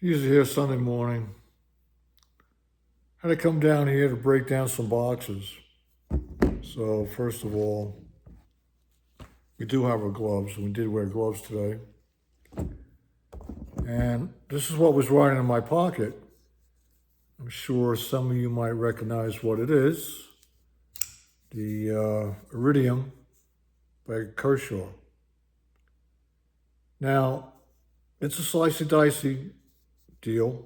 Usually here Sunday morning. Had to come down here to break down some boxes. So first of all, we do have our gloves. We did wear gloves today. And this is what was right in my pocket. I'm sure some of you might recognize what it is. The Iridium by Kershaw. Now, it's a slicey dicey deal.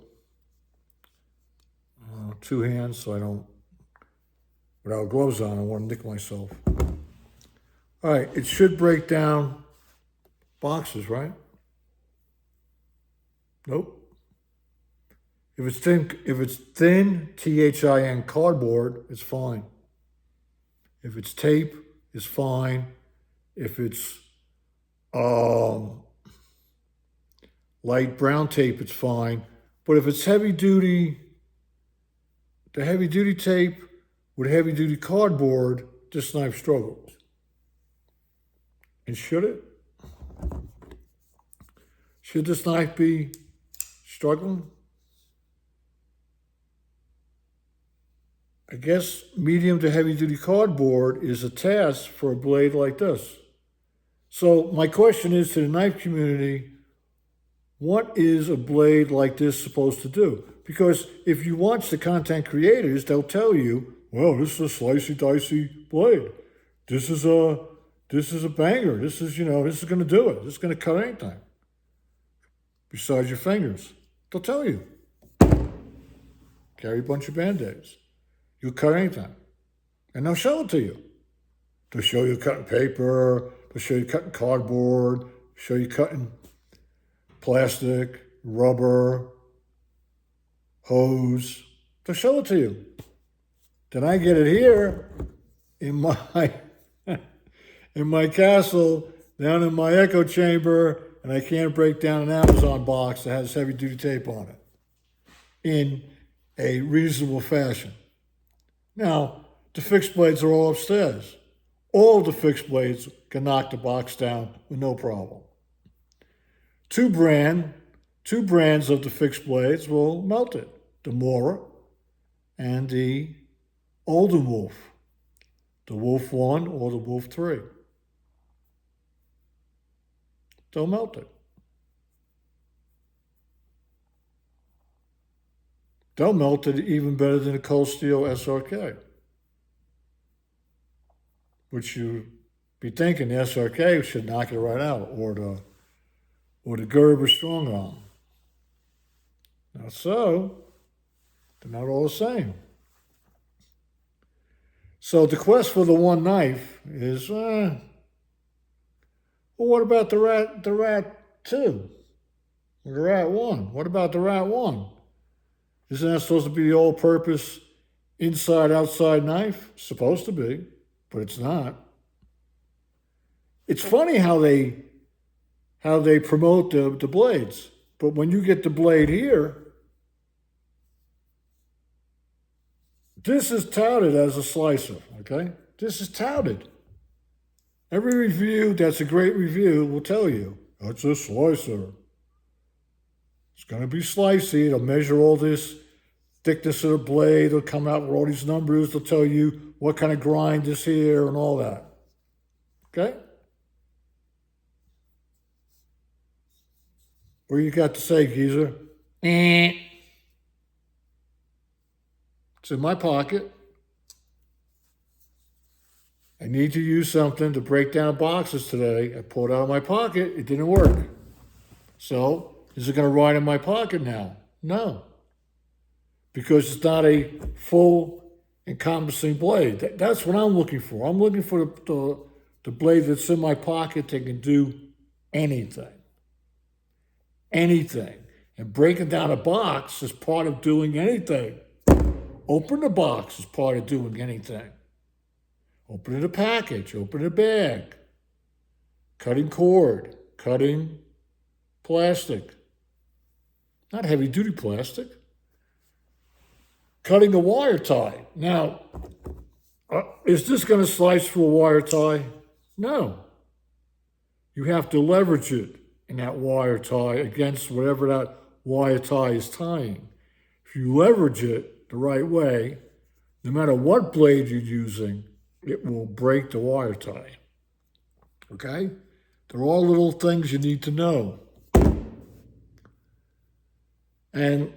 Two hands, so I don't, without gloves on, I want to nick myself. All right, it should break down boxes, right? Nope. If it's thin, THIN cardboard, it's fine. If it's tape, it's fine. If it's light brown tape, it's fine. But if it's heavy duty, the heavy duty tape with heavy duty cardboard, this knife struggles. And should it? Should this knife be struggling? I guess medium to heavy duty cardboard is a task for a blade like this. So my question is to the knife community, what is a blade like this supposed to do? Because if you watch the content creators, they'll tell you, well, this is a slicey dicey blade. This is a banger. This is going to do it. This is going to cut anything. Besides your fingers. They'll tell you. Carry a bunch of Band-Aids. You'll cut anything. And they'll show it to you. They'll show you cutting paper. They'll show you cutting cardboard. Show you cutting plastic, rubber, hose. They'll show it to you. Then I get it here in my in my castle, down in my echo chamber, and I can't break down an Amazon box that has heavy duty tape on it in a reasonable fashion. Now, the fixed blades are all upstairs. All of the fixed blades can knock the box down with no problem. Two brands of the fixed blades will melt it. The Mora and the Olden Wolf. The Wolf 1 or the Wolf 3. They'll melt it. They'll melt it even better than a Cold Steel SRK. Which you be thinking the SRK should knock it right out, or the Gerber Strong Arm. Not so. They're not all the same. So the quest for the one knife is, well, what about the Rat 2? Or the Rat 1? What about the Rat 1? Isn't that supposed to be the all-purpose inside-outside knife? Supposed to be, but it's not. It's funny how they promote the blades, but when you get the blade here, this is touted as a slicer, okay? This is touted. Every review that's a great review will tell you, it's a slicer. It's going to be slicey. It'll measure all this thickness of the blade. It'll come out with all these numbers. They'll tell you what kind of grind is here and all that. Okay? What do you got to say, geezer? It's in my pocket. I need to use something to break down boxes today. I pulled it out of my pocket. It didn't work. So, is it going to ride in my pocket now? No. Because it's not a full encompassing blade. That's what I'm looking for. I'm looking for the blade that's in my pocket that can do anything. Anything. And breaking down a box is part of doing anything. Open the box is part of doing anything. Opening a package, opening a bag, cutting cord, cutting plastic. Not heavy duty plastic. Cutting a wire tie. Now, is this going to slice through a wire tie? No. You have to leverage it in that wire tie against whatever that wire tie is tying. If you leverage it the right way, no matter what blade you're using, it will break the wire tie. Okay? They're all little things you need to know. And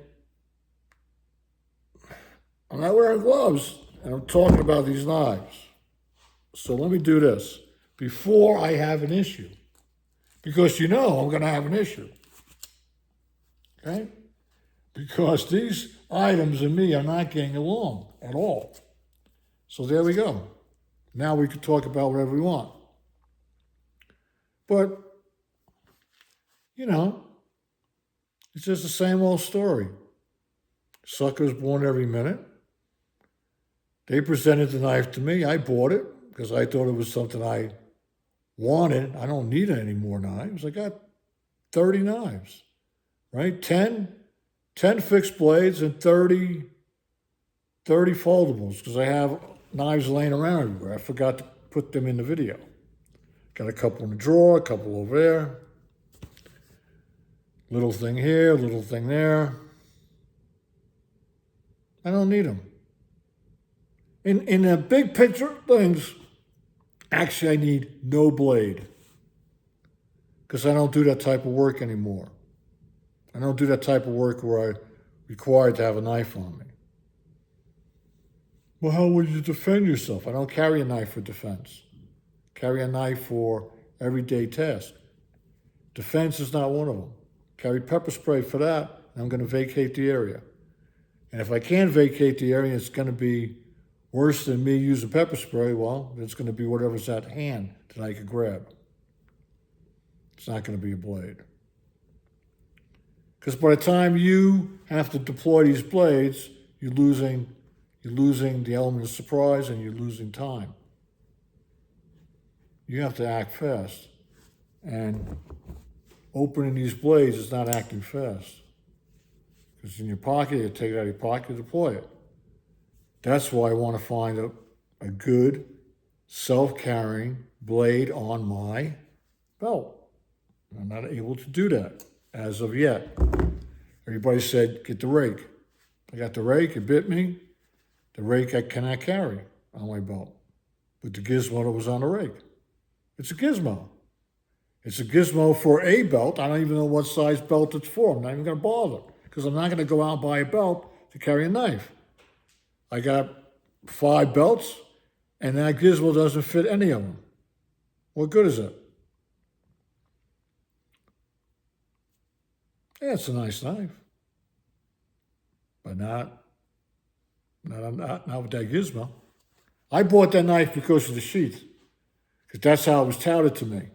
I'm not wearing gloves, and I'm talking about these knives. So let me do this before I have an issue. Because you know I'm going to have an issue. Okay? Because these items and me are not getting along at all. So there we go. Now we can talk about whatever we want. But, you know, it's just the same old story. Suckers born every minute. They presented the knife to me. I bought it because I thought it was something I wanted. I don't need any more knives. I got 30 knives, right? 10 fixed blades and 30 foldables because I have knives laying around everywhere. I forgot to put them in the video. Got a couple in the drawer, a couple over there. Little thing here, little thing there. I don't need them. In the big picture of things, actually I need no blade because I don't do that type of work anymore. I don't do that type of work where I'm required to have a knife on me. Well, how would you defend yourself? I don't carry a knife for defense. I carry a knife for everyday tasks. Defense is not one of them. Carry pepper spray for that, and I'm going to vacate the area. And if I can't vacate the area, it's going to be worse than me using pepper spray. Well, it's going to be whatever's at hand that I could grab. It's not going to be a blade. Because by the time you have to deploy these blades, you're losing the element of surprise and you're losing time. You have to act fast. And opening these blades is not acting fast. Because in your pocket, you take it out of your pocket, deploy it. That's why I want to find a good self-carrying blade on my belt. I'm not able to do that as of yet. Everybody said, get the rake. I got the rake, it bit me. The rake I cannot carry on my belt. But the gizmo that was on the rake. It's a gizmo. It's a gizmo for a belt. I don't even know what size belt it's for. I'm not even going to bother because I'm not going to go out and buy a belt to carry a knife. I got 5 belts, and that gizmo doesn't fit any of them. What good is it? Yeah, it's a nice knife, but not with that gizmo. I bought that knife because of the sheath, because that's how it was touted to me.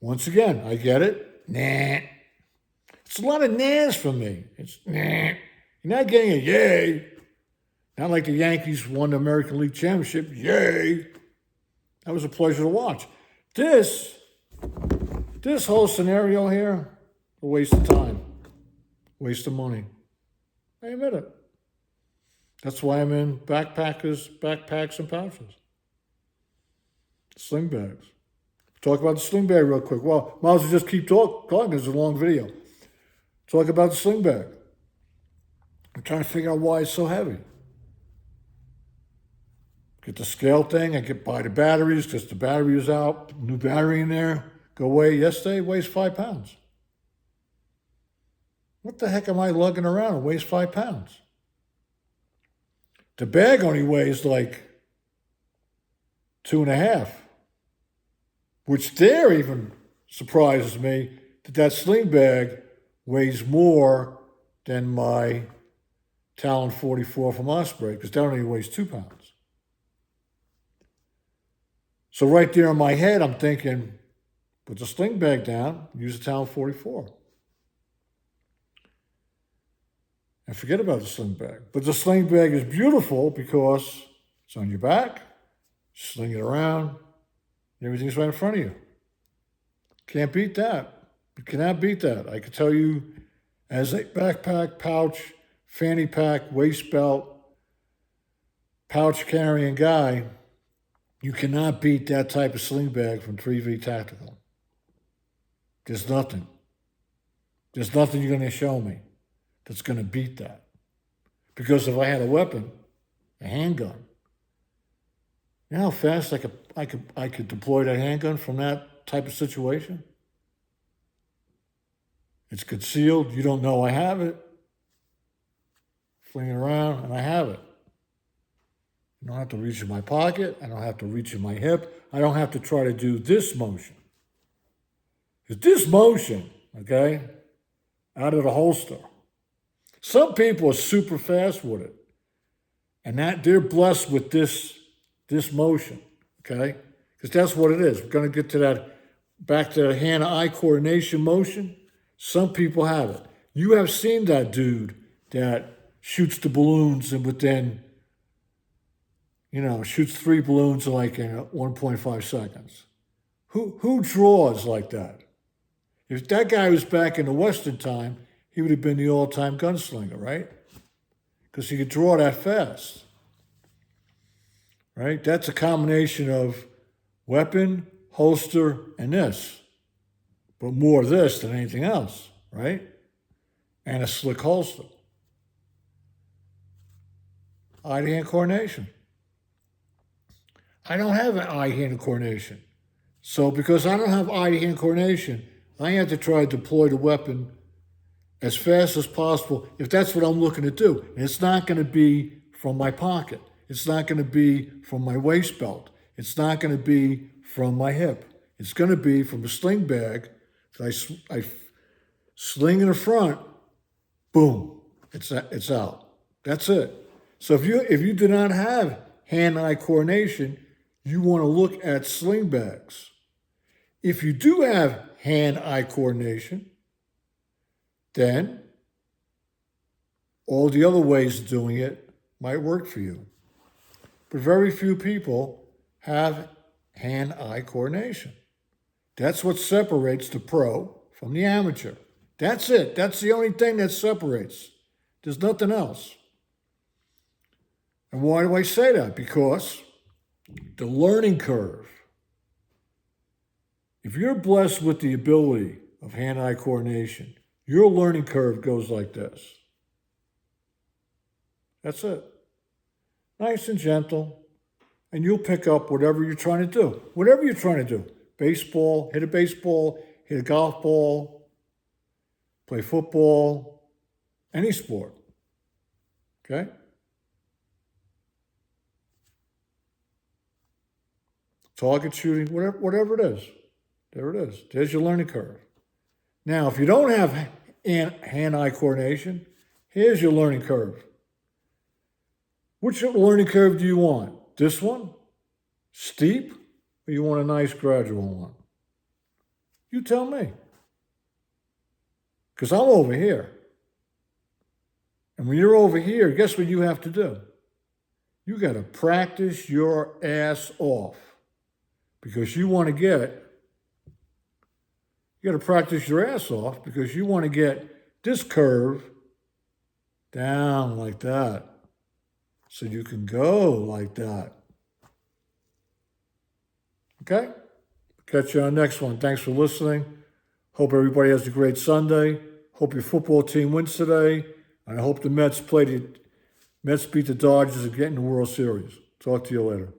Once again, I get it. Nah. It's a lot of nahs from me. It's nah. You're not getting a yay. Not like the Yankees won the American League Championship. Yay. That was a pleasure to watch. This whole scenario here, a waste of time. Waste of money. I admit it. That's why I'm in backpacks, and pouches. Sling bags. Talk about the sling bag real quick. Well, might as well just keep talking. It's a long video. Talk about the sling bag. I'm trying to figure out why it's so heavy. Get the scale thing. I buy the batteries because the battery is out. New battery in there. Go away. Yesterday, it weighs 5 pounds. What the heck am I lugging around? It weighs 5 pounds. The bag only weighs like 2.5, which there even surprises me that sling bag weighs more than my Talon 44 from Osprey, because that only weighs 2 pounds. So right there in my head, I'm thinking, put the sling bag down, use the Talon 44. And forget about the sling bag. But the sling bag is beautiful because it's on your back, sling it around, and everything's right in front of you. Can't beat that. You cannot beat that. I can tell you, as a backpack, pouch, fanny pack, waist belt, pouch carrying guy, you cannot beat that type of sling bag from 3V Tactical. There's nothing. There's nothing you're going to show me. that's going to beat that. Because if I had a weapon, a handgun, you know how fast I could deploy that handgun from that type of situation? It's concealed. You don't know I have it. Fling it around, and I have it. I don't have to reach in my pocket. I don't have to reach in my hip. I don't have to try to do this motion. Because this motion, okay, out of the holster, some people are super fast with it. And that they're blessed with this motion, okay? Because that's what it is. We're going to get to that, back to the hand-eye coordination motion. Some people have it. You have seen that dude that shoots the balloons and within, shoots 3 balloons in 1.5 seconds. Who draws like that? If that guy was back in the Western time, he would have been the all-time gunslinger, right? Because he could draw that fast, right? That's a combination of weapon, holster, and this. But more of this than anything else, right? And a slick holster. Eye-to-hand coordination. I don't have an eye-hand coordination. So because I don't have eye-to-hand coordination, I have to try to deploy the weapon as fast as possible if that's what I'm looking to do. And it's not going to be from my pocket. It's not going to be from my waist belt. It's not going to be from my hip. It's going to be from a sling bag that I sling in the front, boom, it's out. That's it. So if you do not have hand-eye coordination, you want to look at sling bags. If you do have hand-eye coordination, then all the other ways of doing it might work for you. But very few people have hand-eye coordination. That's what separates the pro from the amateur. That's it. That's the only thing that separates. There's nothing else. And why do I say that? Because the learning curve, if you're blessed with the ability of hand-eye coordination, your learning curve goes like this. That's it. Nice and gentle. And you'll pick up whatever you're trying to do. Whatever you're trying to do. Baseball, hit a golf ball, play football, any sport. Okay? Target shooting, whatever it is. There it is. There's your learning curve. Now, if you don't have hand-eye coordination, here's your learning curve. Which learning curve do you want? This one? Steep? Or you want a nice gradual one? You tell me. Because I'm over here. And when you're over here, guess what you have to do? You got to practice your ass off. Because you want to get, you got to practice your ass off because you want to get this curve down like that. So you can go like that. Okay? Catch you on the next one. Thanks for listening. Hope everybody has a great Sunday. Hope your football team wins today. And I hope the Mets beat the Dodgers and get in the World Series. Talk to you later.